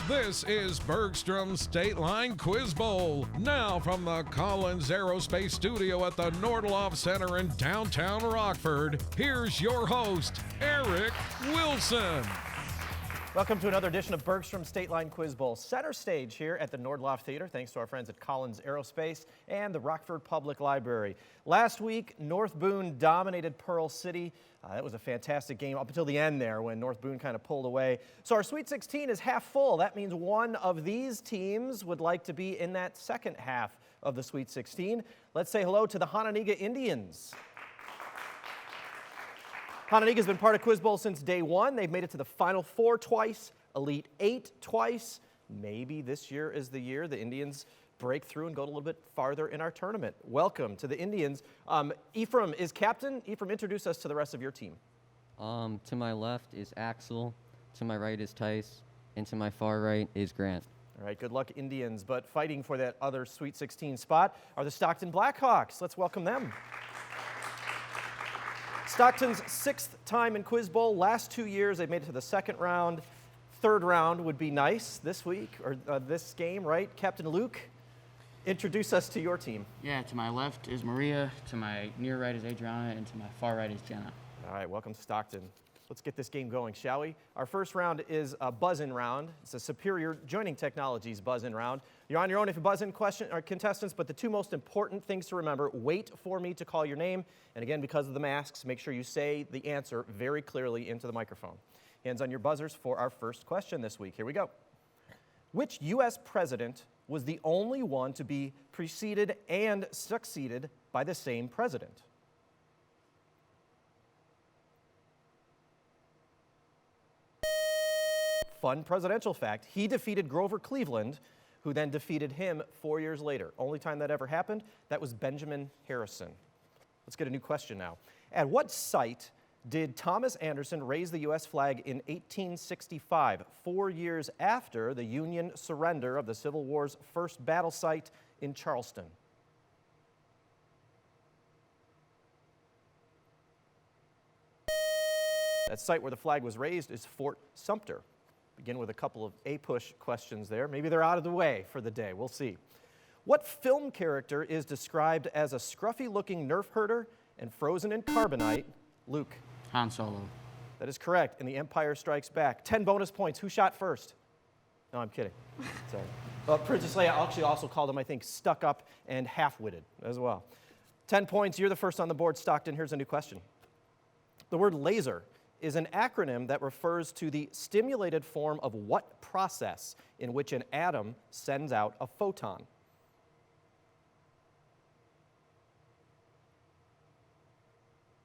This is Bergstrom's State Line Quiz Bowl. Now from the Collins Aerospace Studio at the Nordloff Center in downtown Rockford, here's your host, Eric Wilson. Welcome to another edition of Bergstrom's State Line Quiz Bowl. Center stage here at the Nordloff Theater, thanks to our friends at Collins Aerospace and the Rockford Public Library. Last week, North Boone dominated Pearl City. That was a fantastic game up until the end there when North Boone kind of pulled away. So our Sweet 16 is half full. That means one of these teams would like to be in that second half of the Sweet 16. Let's say hello to the Hononegah Indians. Hononegah's been part of Quiz Bowl since day one. They've made it to the Final Four twice, Elite Eight twice. Maybe this year is the year the Indians break through and go a little bit farther in our tournament. Welcome to the Indians. Ephraim is captain. Ephraim, introduce us to the rest of your team. To my left is Axel, to my right is Tice, and to my far right is Grant. All right, good luck, Indians. But fighting for that other Sweet 16 spot are the Stockton Blackhawks. Let's welcome them. Stockton's sixth time in Quiz Bowl. Last 2 years, they've made it to the second round. Third round would be nice this week, or this game, right? Captain Luke, introduce us to your team. Yeah, to my left is Maria, to my near right is Adriana, and to my far right is Jenna. All right, welcome to Stockton. Let's get this game going, shall we? Our first round is a buzz-in round. It's a Superior Joining Technologies buzz-in round. You're on your own if you buzz in contestants, but the two most important things to remember, wait for me to call your name, and again, because of the masks, make sure you say the answer very clearly into the microphone. Hands on your buzzers for our first question this week. Here we go. Which U.S. president was the only one to be preceded and succeeded by the same president? Fun presidential fact, he defeated Grover Cleveland, who then defeated him 4 years later. Only time that ever happened, that was Benjamin Harrison. Let's get a new question now. At what site did Thomas Anderson raise the U.S. flag in 1865, 4 years after the Union surrender of the Civil War's first battle site in Charleston? That site where the flag was raised is Fort Sumter. Begin with a couple of A-push questions there. Maybe they're out of the way for the day. We'll see. What film character is described as a scruffy-looking nerf herder and frozen in carbonite? Luke. Han Solo. That is correct. In The Empire Strikes Back. 10 bonus points. Who shot first? No, I'm kidding. Sorry. Princess Leia actually also called him, I think, stuck up and half-witted as well. 10 points. You're the first on the board, Stockton. Here's a new question. The word laser is an acronym that refers to the stimulated form of what process in which an atom sends out a photon?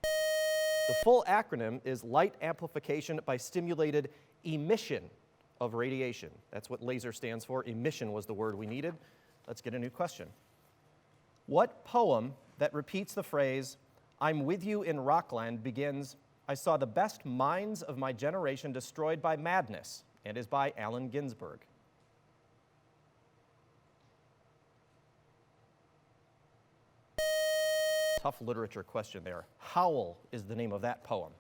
The full acronym is light amplification by stimulated emission of radiation. That's what laser stands for. Emission was the word we needed. Let's get a new question. What poem that repeats the phrase, "I'm with you in Rockland," begins, "I saw the best minds of my generation destroyed by madness," and is by Allen Ginsberg? Tough literature question there. Howl is the name of that poem.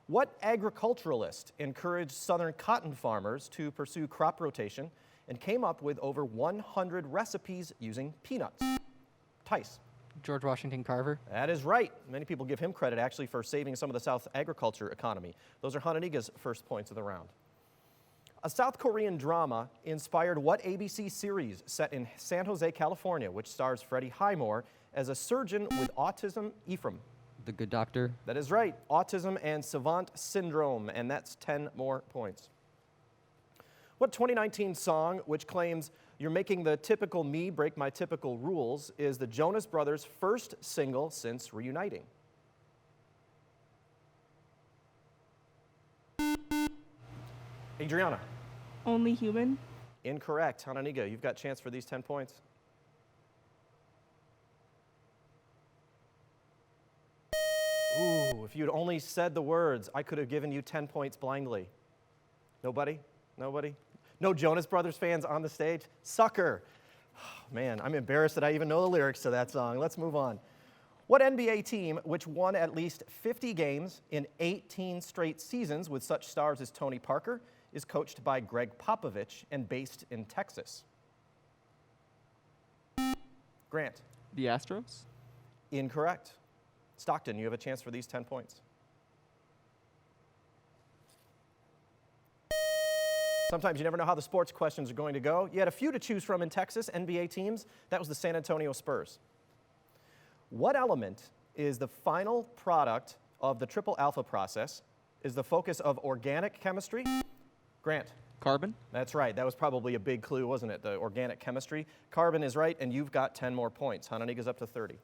What agriculturalist encouraged southern cotton farmers to pursue crop rotation and came up with over 100 recipes using peanuts? Tice. George Washington Carver. That is right. Many people give him credit, actually, for saving some of the South agriculture economy. Those are Hononegah's first points of the round. A South Korean drama inspired what ABC series set in San Jose, California, which stars Freddie Highmore as a surgeon with autism? Ephraim. The Good Doctor. That is right. Autism and savant syndrome, and that's 10 more points. What 2019 song, which claims "You're making the typical me break my typical rules," is the Jonas Brothers' first single since reuniting? Adriana. Only Human. Incorrect. Hononegah, you've got a chance for these 10 points. Ooh, if you'd only said the words, I could have given you 10 points blindly. Nobody? Nobody? No Jonas Brothers fans on the stage? Sucker. Oh, man, I'm embarrassed that I even know the lyrics to that song. Let's move on. What NBA team, which won at least 50 games in 18 straight seasons with such stars as Tony Parker, is coached by Greg Popovich and based in Texas? Grant. The Astros? Incorrect. Stockton, you have a chance for these 10 points. Sometimes you never know how the sports questions are going to go. You had a few to choose from in Texas, NBA teams. That was the San Antonio Spurs. What element is the final product of the triple alpha process? Is the focus of organic chemistry? Grant. Carbon? That's right. That was probably a big clue, wasn't it? The organic chemistry. Carbon is right, and you've got 10 more points. Hananiga's up to 30.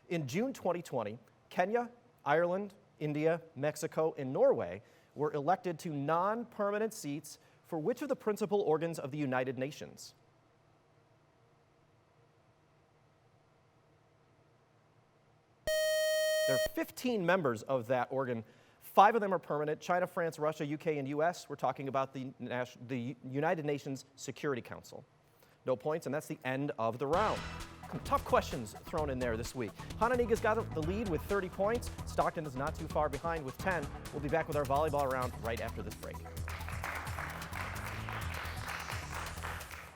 In June 2020, Kenya, Ireland, India, Mexico, and Norway were elected to non-permanent seats for which of the principal organs of the United Nations? There are 15 members of that organ. 5 of them are permanent: China, France, Russia, UK, and US. We're talking about the United Nations Security Council. No points, and that's the end of the round. Some tough questions thrown in there this week. Hananiga's got the lead with 30 points. Stockton is not too far behind with 10. We'll be back with our volleyball round right after this break.